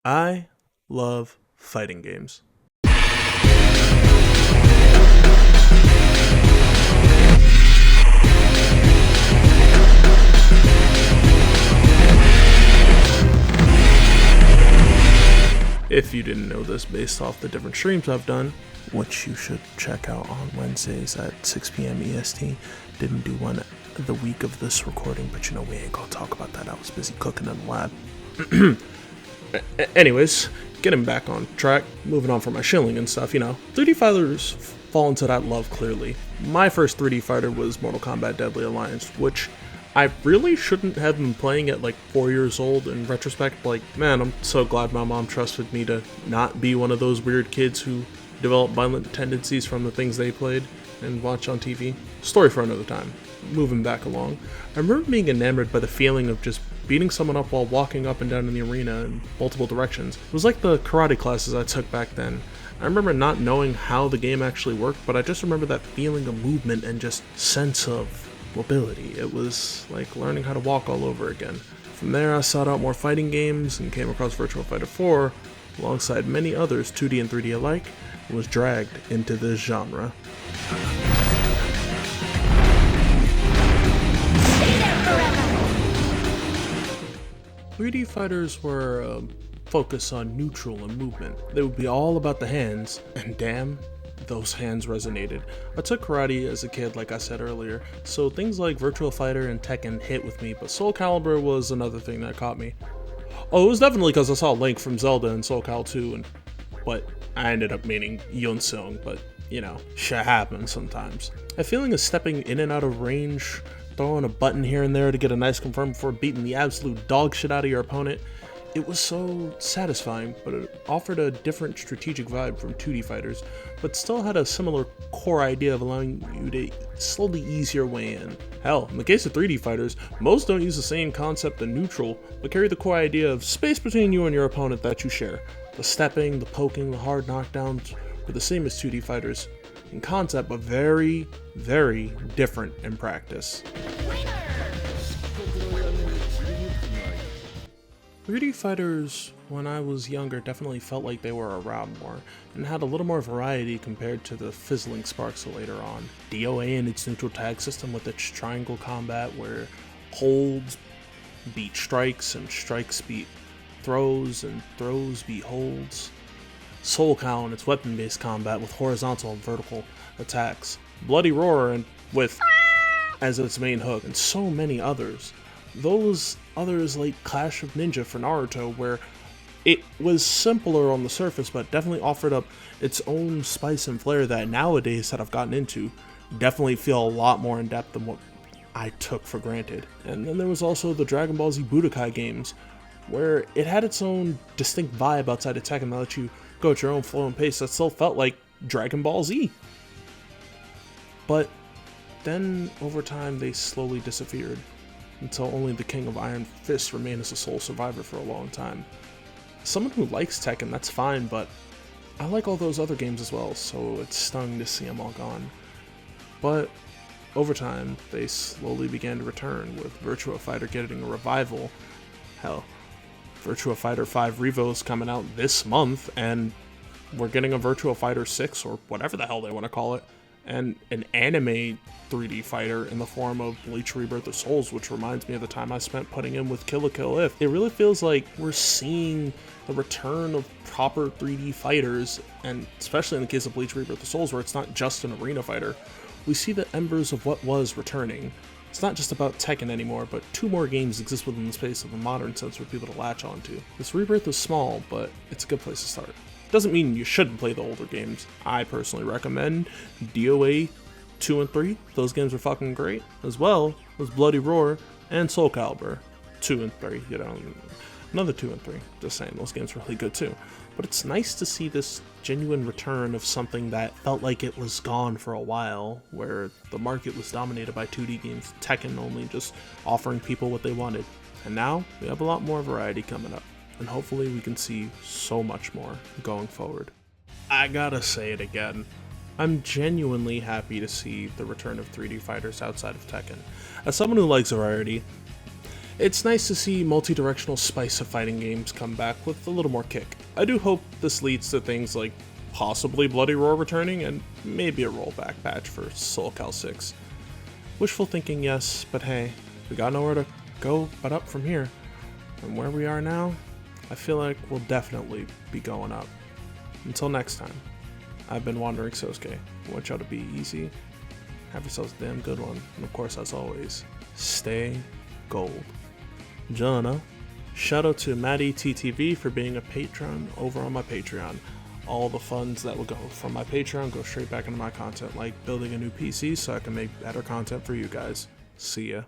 I love fighting games. If you didn't know this based off the different streams I've done, which you should check out on Wednesdays at 6 p.m. EST. Didn't do one the week of this recording, but we ain't gonna talk about that. I was busy cooking in the lab. Anyways, getting back on track, moving on from my shilling and stuff, 3D fighters fall into that love clearly. My first 3D fighter was Mortal Kombat Deadly Alliance, which I really shouldn't have been playing at like 4 years old. In retrospect, man, I'm so glad my mom trusted me to not be one of those weird kids who develop violent tendencies from the things they played and watch on TV. Story for another time. Moving back along, I remember being enamored by the feeling of just beating someone up while walking up and down in the arena in multiple directions. It was like the karate classes I took back then. I remember not knowing how the game actually worked, but I just remember that feeling of movement and just sense of mobility. It was like learning how to walk all over again. From there, I sought out more fighting games and came across Virtua Fighter 4, alongside many others 2D and 3D alike, and was dragged into this genre. 3D fighters were focused on neutral and movement. They would be all about the hands, and damn, those hands resonated. I took karate as a kid, like I said earlier, so things like Virtua Fighter and Tekken hit with me, but Soul Calibur was another thing that caught me. Oh, it was definitely because I saw Link from Zelda and Soul Cal 2, but I ended up meaning Yun Sung, but shit happens sometimes. A feeling of stepping in and out of range, throwing a button here and there to get a nice confirm before beating the absolute dog shit out of your opponent. It was so satisfying, but it offered a different strategic vibe from 2D fighters, but still had a similar core idea of allowing you to slowly ease your way in. Hell, in the case of 3D fighters, most don't use the same concept of neutral, but carry the core idea of space between you and your opponent that you share. The stepping, the poking, the hard knockdowns were the same as 2D fighters in concept, but very, very different in practice. 3D fighters, when I was younger, definitely felt like they were around more, and had a little more variety compared to the fizzling sparks later on. DOA and its neutral tag system with its triangle combat where holds beat strikes and strikes beat throws and throws beat holds. Soul Cal and its weapon-based combat with horizontal and vertical attacks. Bloody Roar and with as its main hook, and so many others. Those others like Clash of Ninja for Naruto, where it was simpler on the surface but definitely offered up its own spice and flair that nowadays that I've gotten into definitely feel a lot more in depth than what I took for granted. And then there was also the Dragon Ball Z Budokai games, where it had its own distinct vibe outside of Tekken that let you go at your own flow and pace that still felt like Dragon Ball Z. But then over time they slowly disappeared, until only the King of Iron Fist remained as a sole survivor for a long time. Someone who likes Tekken, that's fine, but I like all those other games as well, so it stung to see them all gone. But over time, they slowly began to return, with Virtua Fighter getting a revival. Hell, Virtua Fighter 5 Revo is coming out this month, and we're getting a Virtua Fighter 6, or whatever the hell they want to call it, and an anime 3D fighter in the form of Bleach Rebirth of Souls, which reminds me of the time I spent putting in with Kill la Kill If. It really feels like we're seeing the return of proper 3D fighters, and especially in the case of Bleach Rebirth of Souls, where it's not just an arena fighter. We see the embers of what was returning. It's not just about Tekken anymore, but 2 more games exist within the space of a modern sense for people to latch onto. This Rebirth is small, but it's a good place to start. Doesn't mean you shouldn't play the older games. I personally recommend DOA 2 and 3. Those games are fucking great, as well as Bloody Roar and Soul Calibur 2 and 3. Another 2 and 3. Just saying, those games are really good too. But it's nice to see this genuine return of something that felt like it was gone for a while, where the market was dominated by 2D games, Tekken only just offering people what they wanted. And now we have a lot more variety coming up, and hopefully we can see so much more going forward. I gotta say it again. I'm genuinely happy to see the return of 3D fighters outside of Tekken. As someone who likes variety, It's nice to see multi-directional spice of fighting games come back with a little more kick. I do hope this leads to things like possibly Bloody Roar returning and maybe a rollback patch for Soul Cal 6. Wishful thinking, yes, but hey, we got nowhere to go but up from here. And where we are now, I feel like we'll definitely be going up. Until next time, I've been Wandering Sosuke. I want y'all to be easy. Have yourselves a damn good one. And of course, as always, stay gold. Jana, shout out to Maddie TTV for being a patron over on my Patreon. All the funds that will go from my Patreon go straight back into my content, like building a new PC so I can make better content for you guys. See ya.